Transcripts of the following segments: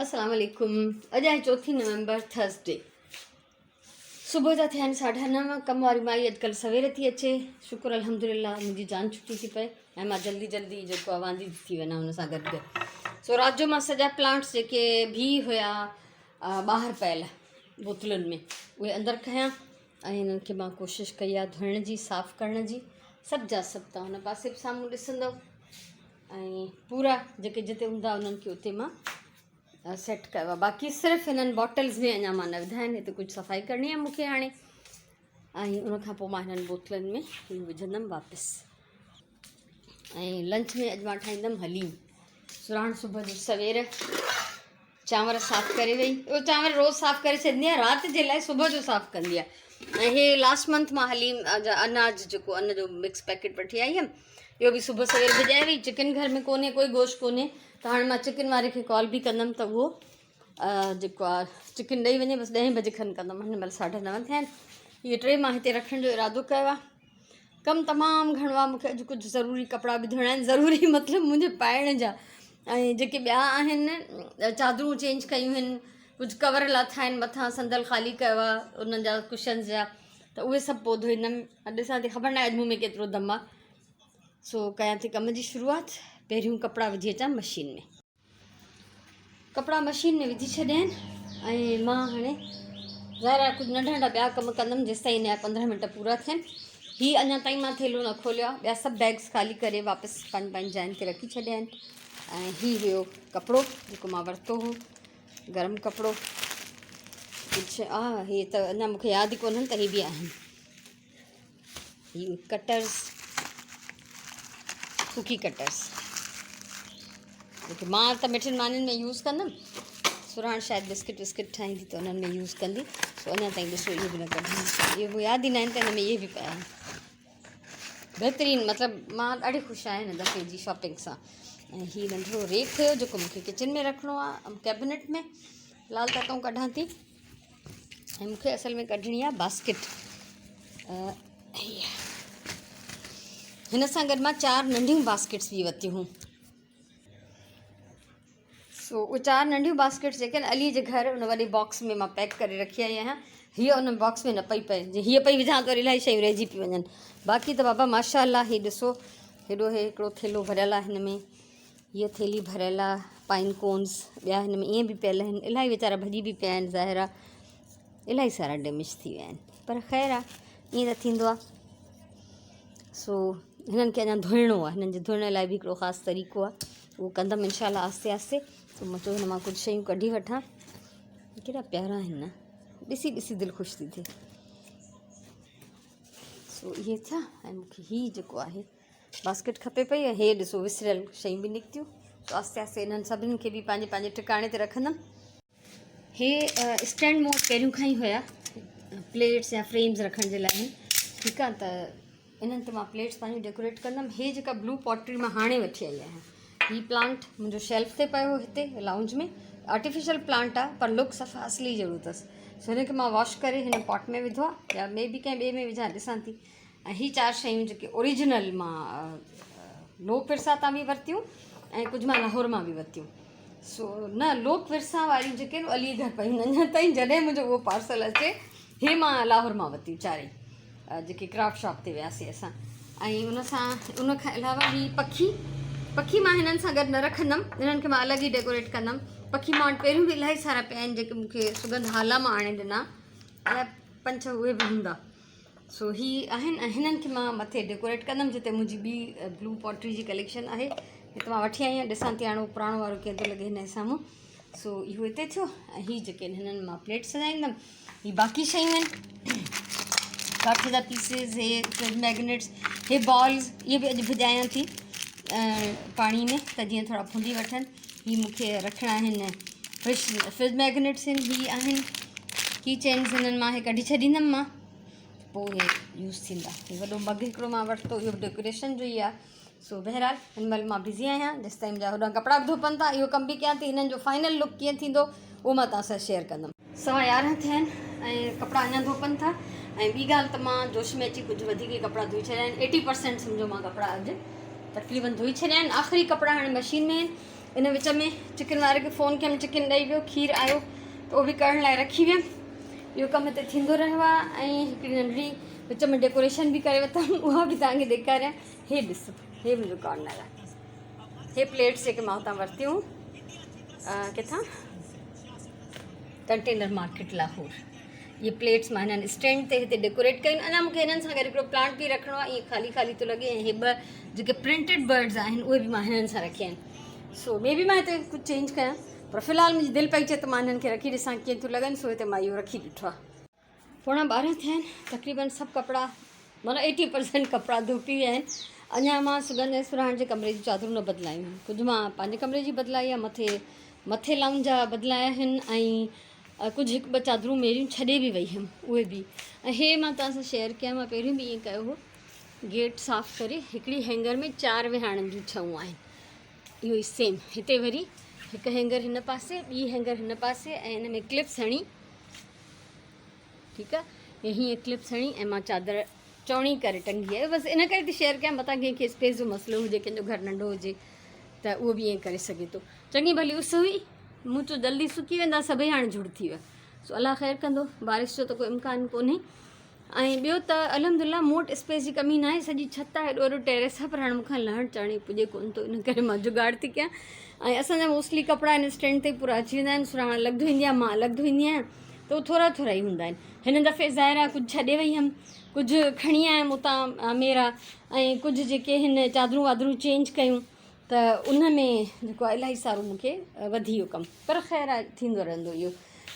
अस्सलाम वालेकुम। अॼु आहे 4 नवंबर थर्सडे। सुबुह जा थिया आहिनि 9:30। कम वारी माई अॼुकल्ह सवेर थी अचे। शुक्र अल्हम्दुलिल्लाह मुंहिंजी जान छुटी थी पए ऐं मां जल्दी जल्दी जेको आहे वांदी थी वञा हुन सां गॾु गॾु। सो राति जो मां सॼा प्लांट्स जेके भी हुया ॿाहिरि पियल बोतलुनि में उहे अंदरि कया ऐं हिननि खे मां कोशिशि कई आहे धोइण जी, साफ़ु करण जी। सभु जा सभु तव्हां हुन पासे बि साम्हूं ॾिसंदव ऐं पूरा जेके जिते हूंदा उन्हनि खे उते मां सेट कयो आहे। बाक़ी सिर्फ़ु हिननि बॉटल्स में अञा मां न विधा आहिनि। हिते कुझु सफ़ाई करणी आहे मूंखे हाणे ऐं उनखां पोइ मां हिननि बोतलनि में इहो विझंदमि वापसि। ऐं लंच में अॼु मां ठाहींदमि हलीम। सुराण सुबुह जो सवेर चांवर साफ़ु करे वई। उहो चांवर रोज़ु साफ़ु करे छॾंदी आहे, राति जे लाइ सुबुह जो साफ़ु कंदी आहे। ऐं हे लास्ट मंथ मां हलीम अनाज जेको अन्न जो मिक्स पैकेट वठी आई हुयमि, इहो बि सुबुह सवेर भिॼाए वई। चिकन घर में कोन्हे, कोई गोश्त कोन्हे, त हाणे मां चिकन वारे खे कॉल बि कंदमि त उहो जेको आहे चिकन ॾेई वञे। बसि 10 बजे खनि कंदमि। हिन महिल 9:30 थिया आहिनि। इहे 3 मां हिते रखण जो इरादो कयो आहे। कमु तमामु घणो आहे। मूंखे अॼु कुझु ज़रूरी कपिड़ा बि धोइणा आहिनि। ज़रूरी मतिलबु मुंहिंजे पाइण जा ऐं जेके ॿिया आहिनि चादरूं चेंज कयूं आहिनि, कुझु कवर लाथा आहिनि, मथां संदल ख़ाली कयो आहे उन्हनि जा कुशन्स जा, त उहे सभु पोइ धोईंदमि। ॾिसां थी, ख़बर न आहे अॼु मूं में केतिरो दम आहे। सो कयां थी कम जी शुरूआति। पहिरियों कपिड़ा विझी अचां मशीन में। कपिड़ा मशीन में विझी छॾिया आहिनि ऐं मां हाणे ज़ाहिर आहे कुझु नंढा नंढा ॿिया कम कंदमि जेसि ताईं हिन जा 15 मिंट पूरा थियनि। हीअ अञा ताईं मां थेलो न खोलियो आहे। ॿिया सभु बैग्स ख़ाली करे वापसि पंहिंजी जाइन ते रखी छॾिया आहिनि। ऐं हीउ हुयो कपिड़ो जेको मां वरितो हो, गरम कपिड़ो कुझु आहे। हे त अञा मूंखे यादि ई कोन्हनि त हे बि आहिनि। हीउ कटर्स, कुकी कटर्स, जेके मां त मिठियुनि मानियुनि में यूज़ कंदमि। सुराण शायदि बिस्किट विस्किट ठाहींदी त उन्हनि में यूज़ कंदी। सो अञा ताईं ॾिसो इहे बि न कढी, इहे यादि ई न आहिनि त हिन में इहे बि पिया आहिनि। बहितरीनु, मतिलबु मां ॾाढी ख़ुशि आहियां हिन दफ़े जी शॉपिंग सां। ऐं हीउ नंढिड़ो रेक हुयो जेको मूंखे किचन में रखिणो आहे, कैबिनेट में फ़िलहाल त हितां कढां थी। ऐं मूंखे असल में कढणी आहे बास्केट। हिन सां गॾु मां 4 नंढियूं बास्केट्स बि वरितियूं हुयूं। सो उहे 4 नंढियूं बास्केट्स जेके आहिनि अली जे घर उन वॾे बॉक्स में मां पैक करे रखी आई आहियां। हीअ उन बॉक्स में न पई पए, जे हीअ पई विझां त वरी इलाही शयूं रहिजी पई वञनि। बाक़ी त बाबा माशाअल्लाह हीअ ॾिसो हेॾो हिकिड़ो थेलो भरियलु आहे। हिन में हीअ थेली भरियल आहे, पाइन कोन्स ॿिया हिन में ईअं बि पियल आहिनि। इलाही वीचारा भॼी बि पिया आहिनि, ज़ाहिर आहे इलाही सारा डैमेज थी विया आहिनि, पर ख़ैरु आहे, ईअं त थींदो आहे। सो हिननि खे अञा धोइणो आहे। हिननि जे धोइण लाइ बि हिकिड़ो ख़ासि तरीक़ो आहे, उहो कंदमि इनशाला आहिस्ते आहिस्ते। सो मां चयो हिन मां कुझु शयूं कढी वठां। केॾा प्यारा आहिनि न, ॾिसी ॾिसी दिलि ख़ुशि थी थिए। सो इहे थिया। ऐं मूंखे हीअ जेको आहे बास्केट खपे पई ऐं हे ॾिसो विसरियल शयूं बि निकितियूं। सो आहिस्ते आहिस्ते हिननि सभिनी खे बि पंहिंजे पंहिंजे ठिकाणे ते रखंदमि। हे स्टैंड मूं पहिरियों खां ई हुया, प्लेट्स या फ्रेम्स रखण जे लाइ। ठीकु आहे, त इन्हनि ते मां प्लेट्स पंहिंजी डेकोरेट कंदमि। हे जेका ब्लू पॉटरी मां हाणे वठी आई आहियां, हीअ प्लांट मुंहिंजो शेल्फ ते पियो हिते लाउंज में। आर्टिफिशियल प्लांट आहे पर लुक सफ़ा असली जहिड़ो अथसि। सो हिनखे मां वॉश करे हिन पॉट में विधो आहे, या मे बि कंहिं ॿिए में विझां, ॾिसां थी। ऐं हीअ 4 शयूं जेके ओरिजिनल मां लोक विरसा तां बि वरितियूं ऐं कुझु मां लाहौर मां बि वरितियूं। सो न लोक विरसा वारियूं जेके आहिनि अली घर पयूं अञा ताईं, जॾहिं मुंहिंजो उहो पार्सल अचे। हे मां लाहौर मां वरितियूं 4 जेके क्राफ्ट शॉप ते वियासीं असां। ऐं उन खां अलावा हीअ पखी मां हिननि सां गॾु न रखंदमि, हिननि खे मां अलॻि ई डेकोरेट कंदमि। पखी मां वटि पहिरियों बि इलाही सारा पिया आहिनि जेके मूंखे सुगंध हाला मां आणे ॾिना, अलाए 5-6 उहे बि हूंदा। सो हीअ आहिनि ऐं हिननि खे मां मथे डेकोरेट कंदमि। जिते मुंहिंजी ॿी ब्लू पॉटरी जी कलेक्शन आहे, हिते मां वठी आई आहियां। ॾिसां थी हाणे पुराणो वारो कीअं थो लॻे हिन जे साम्हूं। सो इहो हिते थियो। ऐं हीअ जेके आहिनि हिननि मां प्लेट सजाईंदमि। हीअ बाक़ी शयूं आहिनि, काठ जा पीसिस, हे फ्रिज मैग्नेट्स, हे बॉल्स, इहे बि अॼु भिॼायां थी पाणी में त जीअं थोरा फुंदी वठनि। हीअ मूंखे रखिणा आहिनि फ्रिज मैग्नेट्स आहिनि। हीअ आहिनि की चेन्स, हिननि मां हे कढी छॾींदमि मां, पोइ हे यूज़ थींदा। हे वॾो मग हिकिड़ो मां वरितो, इहो डेकोरेशन जो ई आहे। सो बहरहाल हिन महिल मां बिज़ी आहियां, जेसि ताईं मुंहिंजा होॾां कपिड़ा बि धोपनि था, इहो कमु बि कयां थी। हिननि जो फाइनल लुक कीअं थींदो उहो मां तव्हां सां शेयर कंदमि। 11:15 थिया आहिनि ऐं कपिड़ा अञा धोपनि था। ऐं ॿी ॻाल्हि त मां जोश में अची कुझु वधीक ई कपिड़ा धोई छॾिया आहिनि। 80% सम्झो मां कपिड़ा अॼु तक़रीबन धोई छॾिया आहिनि। आख़िरी कपिड़ा हाणे मशीन में आहिनि इन विच में चिकन वारे खे फ़ोन कयमि, चिकन ॾेई वियो, खीर आयो त उहो बि करण लाइ रखी वियमि। इहो कमु हिते थींदो रहियो आहे। ऐं हिकिड़ी नंढड़ी विच में डेकोरेशन बि करे वरितमि, उहा बि तव्हांखे ॾेखारियां। हे ॾिसो, हे मुंहिंजो कॉर्नर आहे। हे प्लेट्स जेके मां हुतां वरितियूं किथां, कंटेनर मार्केट लाहौर। ये प्लेट्स मां हिननि स्टैंड ते हिते डेकोरेट कयूं। अञा मूंखे हिननि सां गॾु हिकिड़ो प्लांट बि रखिणो आहे, ईअं ख़ाली ख़ाली थो लॻे। ऐं हे ॿ जेके प्रिंटेड बर्ड्स आहिनि उहे बि मां हिननि सां रखिया आहिनि। सो मे बी मां हिते कुझु चेंज कयां, पर फ़िलहालु मुंहिंजी दिलि पई चए त मां हिननि खे रखी ॾिसां कीअं थो लॻनि। सो हिते मां इहो रखी ॾिठो आहे। 11:15 थिया आहिनि, तक़रीबन सभु कपिड़ा माना 80% कपिड़ा धोपी विया आहिनि। अञा मां सुगंध सुराण जे कमरे जी चादरूं न बदिलायूं आहिनि। कुझु मां पंहिंजे कमरे जी बदिलाई आहे, मथे लाउंज जा बदिलाया आहिनि। ऐं कुझु हिकु ॿ चादरूं मेरियूं छॾे बि वई हुअमि, उहे बि। ऐं हे मां तव्हां सां शेयर कयां, मां पहिरियों बि ईअं कयो हो। गेट साफ़ु करे हिकिड़ी हैंगर में 4 विहाणनि जूं छऊं आहिनि। इहो ई सेम हिते वरी हिकु हैंगर हिन पासे, ॿी हैंगर हिन पासे, ऐं हिन में क्लिप्स हणी, ठीकु आहे, ऐं हीअं क्लिप्स हणी ऐं मां चादर चौड़ी करे टंगी आहे। बसि इन करे थी शेयर कयां, मथां कंहिंखे स्पेस जो मसइलो हुजे, कंहिंजो घर नंढो हुजे त उहो बि ईअं करे सघे थो। चङी भली उस हुई, मूं चयो जल्दी सुकी वेंदा सभई, हाणे जुड़ थी विया। सो अलाह ख़ैरु कंदो, बारिश जो त कोई इम्कान कोन्हे। ऐं ॿियो त अल्हम्दुलिल्लाह मूं वटि स्पेस जी कमी न आहे, सॼी छित आहे, हेॾो वॾो टेरेस आहे, पर हाणे मूंखां लहण चढ़ण पुॼे कोन थो, इन करे मां जुगाड़ थी कयां। ऐं असांजा मोस्टली कपिड़ा हिन स्टैंड ते पूरा अची वेंदा आहिनि। सुराण अलॻि धोईंदी आहे, मां अलॻि धोईंदी आहियां, त उहे थोरा थोरा ई हूंदा आहिनि। हिन दफ़े ज़ाहिर आहे कुझु छॾे वई हुअमि, कुझु खणी आयमि उतां मेरा, ऐं कुझु जेके हिन चादरूं वादरूं चेंज कयूं, त उन में जेको आहे इलाही सारो मूंखे वधी वियो कमु, पर ख़ैरु आहे, थींदो रहंदो इहो।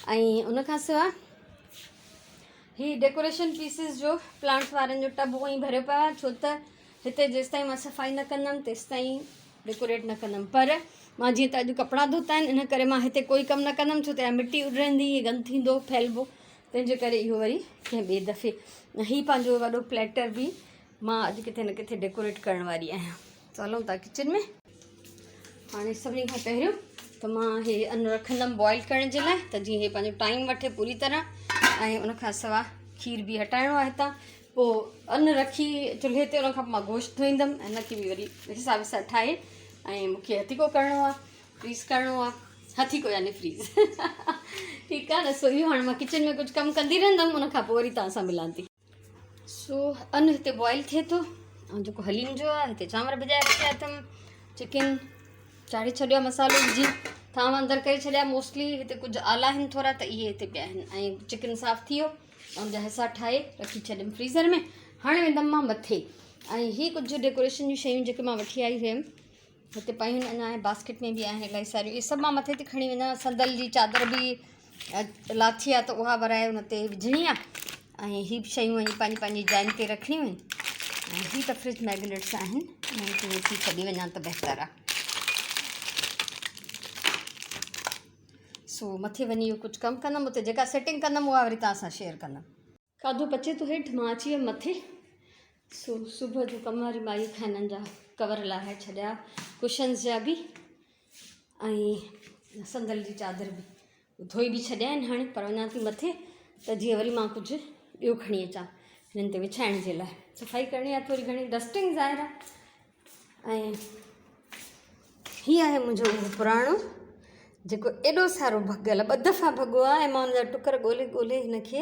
ऐं उनखां सवाइ हीअ डेकोरेशन पीसिस जो प्लांट्स वारनि जो टब उअं ई भरियो पियो आहे, छो त हिते जेसिताईं मां सफ़ाई न कंदमि तेसिताईं डेकोरेट न कंदमि। पर मां जीअं त अॼु कपिड़ा धोता आहिनि, इन करे मां हिते कोई कमु न कंदमि, छो त मिटी उॾंदी, गंद थींदो, फैलिबो, तंहिंजे करे इहो वरी कंहिं ॿिए दफ़े। हीअ पंहिंजो वॾो प्लेटर बि मां अॼु किथे न किथे डेकोरेट करण वारी आहियां। त हलूं था किचन में। हाणे सभिनी खां पहिरियों त मां हे अन्न रखंदमि बॉइल करण जे लाइ, त जीअं हे पंहिंजो टाइम वठे पूरी तरह। ऐं उनखां सवाइ खीर बि हटाइणो आहे हितां। पोइ अन्न रखी चुल्हे ते, उनखां पोइ मां गोश्त धोईंदमि, ऐं हिनखे बि वरी हिसाब सां ठाहे, ऐं मूंखे हथीको करिणो आहे, फ्रीज़ करिणो आहे, हथीको यानी फ्रीज़ ठीकु आहे न। सो इहो हाणे मां किचन में कुझु कमु कंदी रहंदमि, उनखां पोइ वरी तव्हां सां मिलां थी। सो अन्न हिते बॉइल थिए थो, ऐं जेको हलीम जो आहे हिते चांवर भिॼाए रखिया अथमि, चिकन चाढ़े छॾियो आहे मसालो विझी, थांव अंदरि करे छॾिया। मोस्टली हिते कुझु आला आहिनि थोरा, त इहे हिते पिया आहिनि। ऐं चिकन साफ़ु थी वियो, ऐं जा हिसा ठाहे रखी छॾियमि फ्रीज़र में। हाणे वेंदमि मां मथे। ऐं हीअ कुझु डेकोरेशन जूं शयूं जेके मां वठी आई हुयमि, हिते पयूं आहिनि, अञा बास्केट में बि आहिनि इलाही सारियूं। इहे सभु मां मथे थी खणी वञा। संदल जी चादर बि लाथी आहे, त उहा वराए हुन ते विझणी आहे। ऐं हीअ बि शयूं आहिनि पंहिंजी पंहिंजी जाइन ते रखणियूं आहिनि। ऐं हीअ त फ्रिज मैग्नेट्स आहिनि, हिननि खे वेठी छॾी वञा त बहितरु आहे। सो मथे वञी इहो कुझु कमु कंदमि, उते जेका सेटिंग कंदमि उहा वरी तव्हां सां शेयर कंदमि। खाधो पचे थो हेठि, मां अची वियमि मथे। सो सुबुह जो कम वारी माई खां हिननि जा कवर लाहे छॾिया, कुशन्स जा बि, ऐं संदल जी चादर बि धोई बि छॾिया आहिनि हाणे। पर वञा थी मथे, त जीअं वरी मां कुझु ॿियो खणी अचां हिननि ते विछाइण जे लाइ। सफ़ाई करणी आहे थोरी घणी, डस्टिंग ज़ाहिर आहे। ऐं हीअ आहे मुंहिंजो उहो पुराणो जेको एॾो सारो भॻियल, 2 दफ़ा भॻो आहे, ऐं मां हुनजा टुकर ॻोल्हे ॻोल्हे हिनखे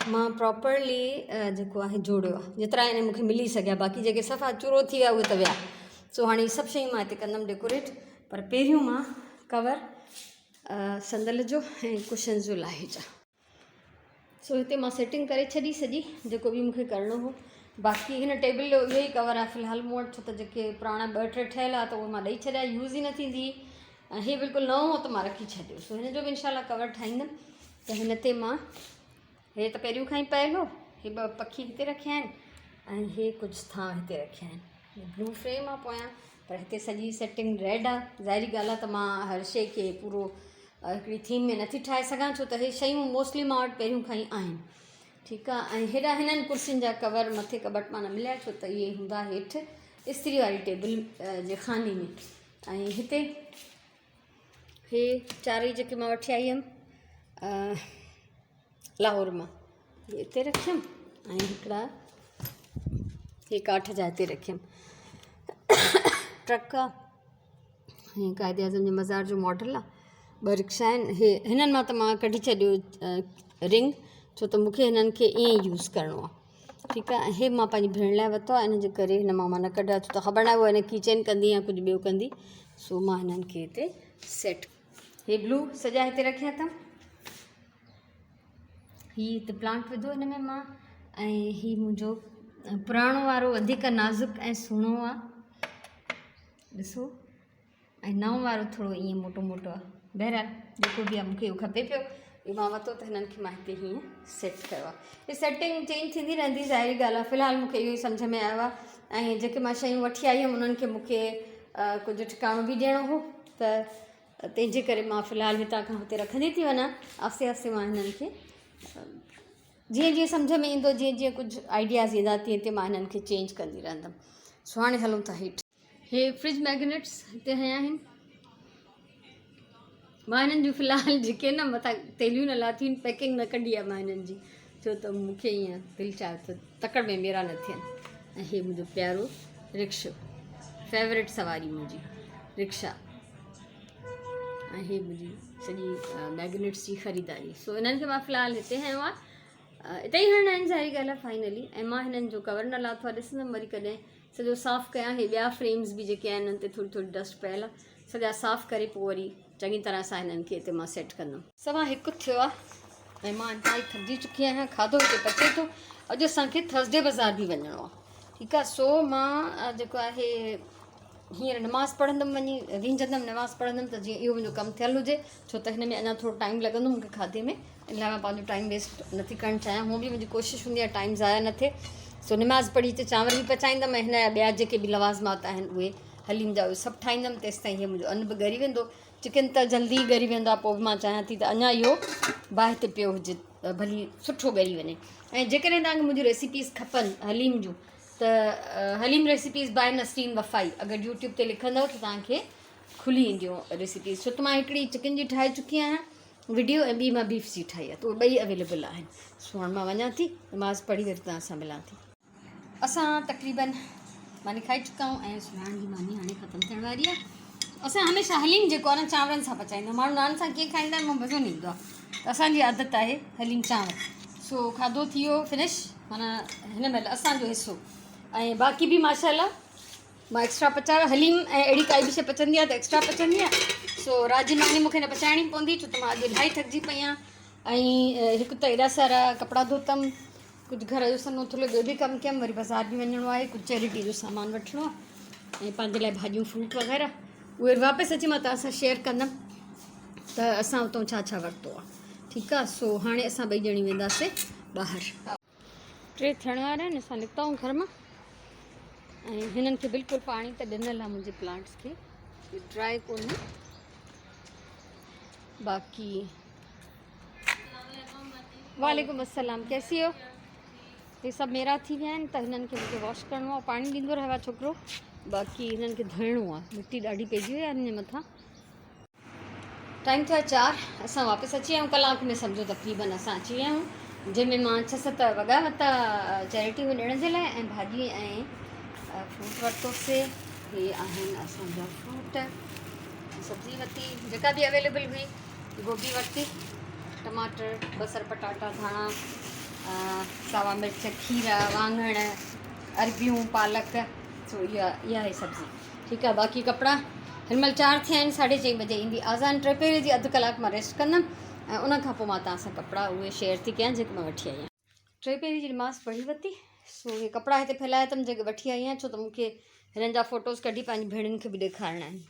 मां प्रॉपरली जेको आहे जोड़ियो आहे, जेतिरा हिन मूंखे मिली सघिया। बाक़ी जेके सफ़ा चूरो थी विया उहे त विया। सो हाणे सभु शयूं मां हिते कंदमि डेकोरेट, पर पहिरियों मां कवर संदल जो ऐं कुशन जो लाहे अचां। सो हिते मां सेटिंग करे छॾी सॼी, जेको बि मूंखे करिणो हो। बाक़ी हिन टेबल जो इहो ई कवर आहे फ़िलहालु मूं वटि, छो त जेके पुराणा 2-3 ठहियल आहे त उहे मां ॾेई छॾिया, यूज़ ई न थींदी। ऐं हीअ बिल्कुलु नओं हो त मां रखी छॾियो। सो हिन जो बि इंशाल्लाह कवर ठाहींदमि। त हिन ते मां हे त पहिरियों खां ई पयल हो, हे 2 पखी हिते रखिया आहिनि, ऐं हे कुझु थांव हिते रखिया आहिनि। ब्लू फ्रेम आहे पोयां, पर हिते सॼी सेटिंग रेड आहे। ज़ाहिरी ॻाल्हि आहे त मां हर शइ खे पूरो हिकिड़ी थीम में नथी ठाहे सघां, छो त हे शयूं मोस्टली मां वटि पहिरियों खां ई आहिनि। ठीकु आहे। ऐं हेॾा हिननि कुर्सियुनि जा कवर मथे कबट मां न मिलिया, छो त इहे हूंदा हेठि इस्त्री वारी टेबल जे खाने में। ऐं हिते हे 4 जेके मां वठी आई हुयमि लाहौर मां, इहे हिते रखियमि, ऐं हिकिड़ा हे काठ जा हिते रखियमि। ट्रक हीअं क़ाइदे आज़म जे मज़ार जो मॉडल आहे। 2 रिक्शा आहिनि। हे हिननि मां त मां कढी छॾियो रिंग, छो त मूंखे हिननि खे ईअं ई यूज़ करिणो आहे। ठीकु आहे। हे मां पंहिंजी भेण लाइ वरितो आहे, इन जे करे हिन मां न कढिया, छो त ख़बर न आहे उहा हिन किचन कंदी या कुझु ॿियो कंदी, सो मां हिननि खे हिते सेट। हे ब्लू सॼा हिते रखिया अथमि। हीअ हिते प्लांट विधो हिन में मां, ऐं हीअ मुंहिंजो पुराणो वारो वधीक नाज़ुक ऐं सुहिणो आहे, ॾिसो, ऐं नओं वारो थोरो ईअं मोटो मोटो आहे। बहरहाल जेको बि आहे मूंखे इहो खपे पियो, इहो मां वरितो त हिननि खे मां हिते हीअं सेट कयो आहे। हीअ सेटिंग चेंज थींदी रहंदी, ज़ाहिरी ॻाल्हि आहे। फ़िलहालु मूंखे इहो ई सम्झ में आयो आहे, ऐं जेके मां शयूं वठी आई हुअमि उन्हनि खे मूंखे कुझु ठिकाणो बि ॾियणो हो, त तंहिंजे करे मां फ़िलहालु हितां खां हुते रखंदी थी वञा। आस्ते आस्ते मां हिननि खे जीअं जीअं सम्झ में ईंदो, जीअं जीअं कुझु आइडियाज़ ईंदा, तीअं तीअं मां हिननि खे चेंज कंदी रहंदमि। सो हाणे हलूं था हेठि। हे फ्रिज मैग्नेट्स हिते हया आहिनि। मां हिननि जूं फ़िलहालु जेके न मथां तेलियूं न लाथियूं, पैकिंग न कढी आहे मां हिननि जी, छो त मूंखे ईअं दिलि चाहे त तकड़ में मेरा न थियनि। ऐं हे मुंहिंजो प्यारो रिक्शो, फेवरेट सवारी मुंहिंजी रिक्शा, ऐं हे मुंहिंजी सॼी मैग्नेट्स जी ख़रीदारी। सो हिननि खे मां फ़िलहालु हिते हयो आहे, हिते ई हणणा आहिनि, ज़ाहिरी ॻाल्हि आहे फाइनली। ऐं मां हिननि जो कवर न लाथो आहे, ॾिसंदमि वरी कॾहिं सॼो साफ़ु कयां। हे ॿिया फ्रेम्स बि जेके आहिनि हुन ते थोरी थोरी डस्ट पयल आहे, सॼा साफ़ु करे पोइ वरी चङी तरह सां हिननि खे हिते मां सेट कंदमि। 1:15 थियो आहे ऐं मां इंतहाई थकिजी चुकी आहियां। खाधो हिते पचे थो। अॼु असांखे थर्सडे बाज़ार बि वञिणो आहे। ठीकु आहे। सो मां जेको आहे हींअर नमाज़ पढ़ंदमि, वञी रींझंदमि, नमाज़ पढ़ंदमि, त जीअं इहो मुंहिंजो कमु थियलु हुजे, छो त हिन में अञा थोरो टाइम लॻंदो मूंखे खाधे में। इन लाइ मां पंहिंजो टाइम वेस्ट नथी करणु चाहियां। हूअं बि मुंहिंजी कोशिशि हूंदी आहे टाइम ज़ाया न थिए। सो नमाज़ पढ़ी हिते चांवर बि पचाईंदमि, ऐं हिन जा ॿिया जेके बि लवाज़मात आहिनि उहे हलीम जा उहे सभु ठाहींदमि। तेसि ताईं हीअ मुंहिंजो अन्न बि ॻरी वेंदो। चिकन त जल्दी ॻरी वेंदो आहे, पोइ बि मां चाहियां थी त अञा इहो बाहि ते पियो हुजे, भली सुठो ॻरी वञे। ऐं जेकॾहिं तव्हांखे मुंहिंजूं रेसिपीज़ खपनि हलीम जूं, त हलीम रेसिपीज़ बाय नसरीन वफ़ाई अगरि यूट्यूब ते लिखंदव त तव्हांखे खुली ईंदियूं रेसिपीज़। छो त मां हिकिड़ी चिकन जी ठाहे चुकी आहियां वीडियो, ऐं ॿी मां बीफ जी ठाही आहे, त उहे ॿई अवेलेबल आहिनि। सो हाणे मां वञा थी, नमाज़ पढ़ी वरी तव्हां सां मिलां थी। असां तक़रीबन मानी खाई चुका आहियूं, ऐं सुभाणे जी मानी हाणे ख़तमु थियण वारी आहे। असां हमेशह हलीम जेको आहे न चांवरनि सां पचाईंदा आहियूं। माण्हू नान सां कीअं खाईंदा आहिनि, मां मज़ो न ईंदो आहे, त असांजी आदत आहे हलीम चांवर। सो खाधो थी वियो फिनिश, माना हिन महिल असांजो हिसो, ऐं बाक़ी बि माशाअल्लाह मां एक्स्ट्रा पचायो। हलीम ऐं अहिड़ी काई बि शइ पचंदी आहे त एक्स्ट्रा पचंदी आहे। सो राति जी मानी मूंखे न पचाइणी पवंदी, छो त मां अॼु इलाही थकिजी पई आहियां। ऐं हिकु त एॾा सारा कपिड़ा धोतमि, कुझु घर जो सन्नो थुल्हो ॿियो बि कमु कयमि, वरी बाज़ारि बि वञिणो आहे, कुझु चैरिटी जो सामान वठिणो आहे, ऐं पंहिंजे लाइ भाॼियूं फ्रूट वग़ैरह उहे वापसि अची मां तव्हां सां शेयर कंदमि त असां उतां छा छा वरितो आहे। ठीकु आहे। सो हाणे असां ॿई ॼणी वेंदासीं ॿाहिरि। 3 थियण वारा आहिनि, असां निकिता आहियूं घर मां, ऐं हिननि खे बिल्कुलु पाणी त ॾिनल आहे मुंहिंजे प्लांट्स खे, ड्राई कोन्हे। बाक़ी वालेकुम अस्सलाम, कैसी हो। हे सभु मेरा थी विया आहिनि, त हिननि खे मूंखे वॉश करिणो आहे। पाणी ॾींदो रहियो आहे छोकिरो, बाक़ी हिननि खे धोइणो आहे, मिटी ॾाढी पइजी वई आहे हिन जे मथां। टाइम थियो आहे 4, असां वापसि अची विया आहियूं। कलाक में सम्झो तक़रीबन असां अची विया आहियूं, जंहिंमें मां 6-7 वॻा वरिता चैरिटी में ॾियण जे लाइ, ऐं भाॼी ऐं फ्रूट वरितोसीं। हे आहिनि असांजा फ्रूट। सब्ज़ी वरिती जेका बि अवेलेबल हुई, गोभी वरिती, टमाटर, बसर, पटाटा, धाणा, सावा मिर्च, खीरा, वाङण, अरबियूं, पालक। सो इहा आहे सब्ज़ी। ठीकु आहे। बाक़ी कपिड़ा हिन महिल 4 थिया आहिनि, 4:30 बजे ईंदी आज़ान। 3 जी अधु कलाकु मां रेस्ट कंदमि, ऐं उनखां पोइ मां तव्हां सां कपिड़ा उहे शेयर थी कयां जेके मां वठी आई आहियां। 3 जी नमाज़ पढ़ी वरिती। सो इहे कपिड़ा हिते फैलाए अथमि जेके वठी आई आहियां, छो त मूंखे हिननि जा फ़ोटोज़ कढी पंहिंजी भेणुनि खे बि ॾेखारिणा आहिनि।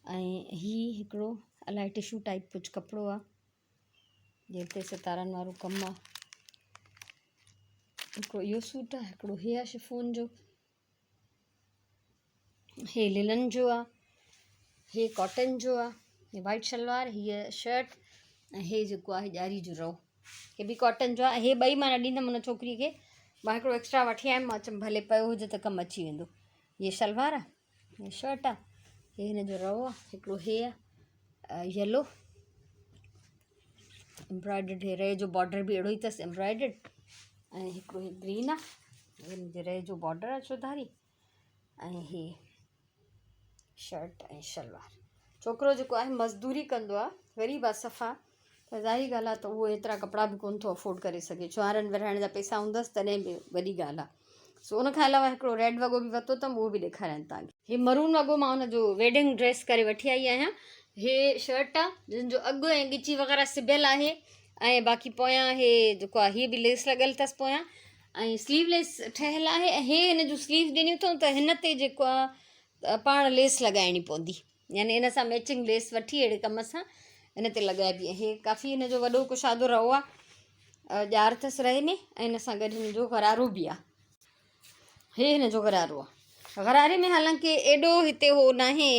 ऐं हीउ हिकिड़ो अलाए टिशू टाइप कुझु कपिड़ो आहे, जंहिं ते सितारनि वारो कमु आहे। हिकिड़ो इहो सूट आहे, हिकिड़ो हे आहे शिफोन जो, हे लिलन जो आहे, हे कॉटन जो आहे, हे वाइट शलवार, हीअ शर्ट, ऐं हे जेको आहे ॼारी जो रओ, हे बि कॉटन जो आहे। हे ॿई मां न ॾींदमि हुन छोकिरीअ खे, मां हिकिड़ो एक्स्ट्रा वठी आयमि, मां चयमि भले पियो हुजे त कमु अची वेंदो। हीअ शलवार आहे, हीअ शर्ट आहे, हे हिन जो रओ आहे, हिकिड़ो हे आहे येलो एम्ब्रॉयडर्ड, हे रे जो बॉर्डर बि अहिड़ो ई अथसि एम्ब्रॉयडर्ड, ऐं हिकिड़ो हे ग्रीन आहे, हिन जे रे जो बॉर्डर आहे चौधारी, ऐं हे शर्ट ऐं शलवार। छोकिरो जेको आहे मज़दूरी कंदो आहे, ग़रीब आहे सफ़ा, त ज़ाहिरी ॻाल्हि आहे त उहो एतिरा कपिड़ा बि कोन थो अफोर्ड करे सघे। छुहारनि विरहाइण जा पैसा हूंदसि तॾहिं बि वॾी ॻाल्हि आहे। सो उनखां अलावा हिकिड़ो रेड वॻो बि वरितो अथमि, उहो बि ॾेखारियां तव्हांखे। हीअ मरून वॻो मां हुनजो वेडिंग ड्रेस करे वठी आई आहियां। हे शर्ट आहे जंहिंजो अघु ऐं ॻिची वग़ैरह सिबियल आहे, ऐं बाक़ी पोयां हे जेको आहे हीअ बि लेस लॻियल अथसि पोयां, ऐं स्लीवलेस ठहियलु आहे। ऐं हे हिन जूं स्लीव ॾिनियूं अथऊं त हिन ते जेको आहे पाण लेस लॻाइणी पवंदी, यानी इन सां मैचिंग लेस वठी अहिड़े कम सां इन ते लॻाइबी आहे। हे काफ़ी हिन जो वॾो कुशादो रओ आहे, ॼार अथसि रहे में, ऐं इन सां गॾु हिन जो गरारो बि आहे। हे हिन जो गरारो आहे। गरारे में हालांकि एॾो हिते हो नाहे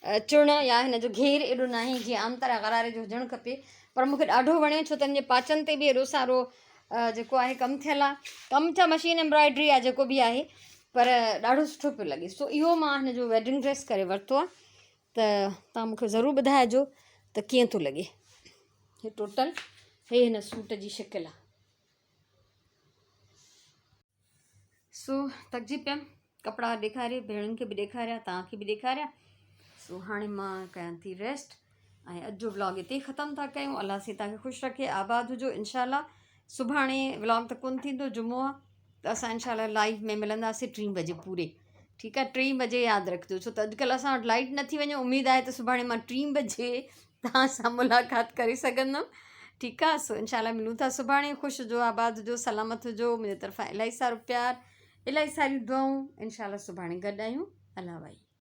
चुण या हिन जो घेर एॾो नाहे जीअं आम तरह गरारे जो हुजणु खपे, पर मूंखे ॾाढो वणियो छो त हिन जे पाचनि ते बि एॾो सारो जेको आहे कमु थियल आहे। कमु छा मशीन एम्ब्रॉयड्री आहे जेको बि आहे, पर ॾाढो सुठो पियो लॻे। सो इहो मां हिन जो वेडिंग ड्रेस करे वरितो आहे, त तव्हां मूंखे ज़रूरु ॿुधाइजो त कीअं थो लॻे। हे टोटल हे हिन सूट जी शिकिल आहे। सो थकिजी पियमि, कपिड़ा ॾेखारे, भेणुनि खे बि ॾेखारिया, तव्हांखे बि ॾेखारिया। सो हाणे मां कयां थी रेस्ट, ऐं अॼु जो व्लॉग हिते ई ख़तमु था कयूं। अलाह से तव्हांखे ख़ुशि रखे, आबाद हुजो। इंशाल्लाह सुभाणे व्लॉग त कोन थींदो, जुमो आहे, त असां इंशाल्लाह लाइव में मिलंदासीं 3 बजे पूरे। ठीकु आहे, 3 बजे यादि रखिजो, छो त अॼुकल्ह असां वटि लाइट नथी वञे। उमेदु आहे त सुभाणे मां 3 बजे तव्हां सां मुलाक़ात करे सघंदमि। ठीकु आहे, सो इंशाल्लाह मिलूं था सुभाणे। ख़ुशि हुजो, आबाद हुजो, सलामत हुजो। मुंहिंजे तरफ़ां इलाही सारो प्यार, इलाही सारियूं दुआऊं। इंशाल्लाह सुभाणे गॾु आहियूं। अल्लाह भाई।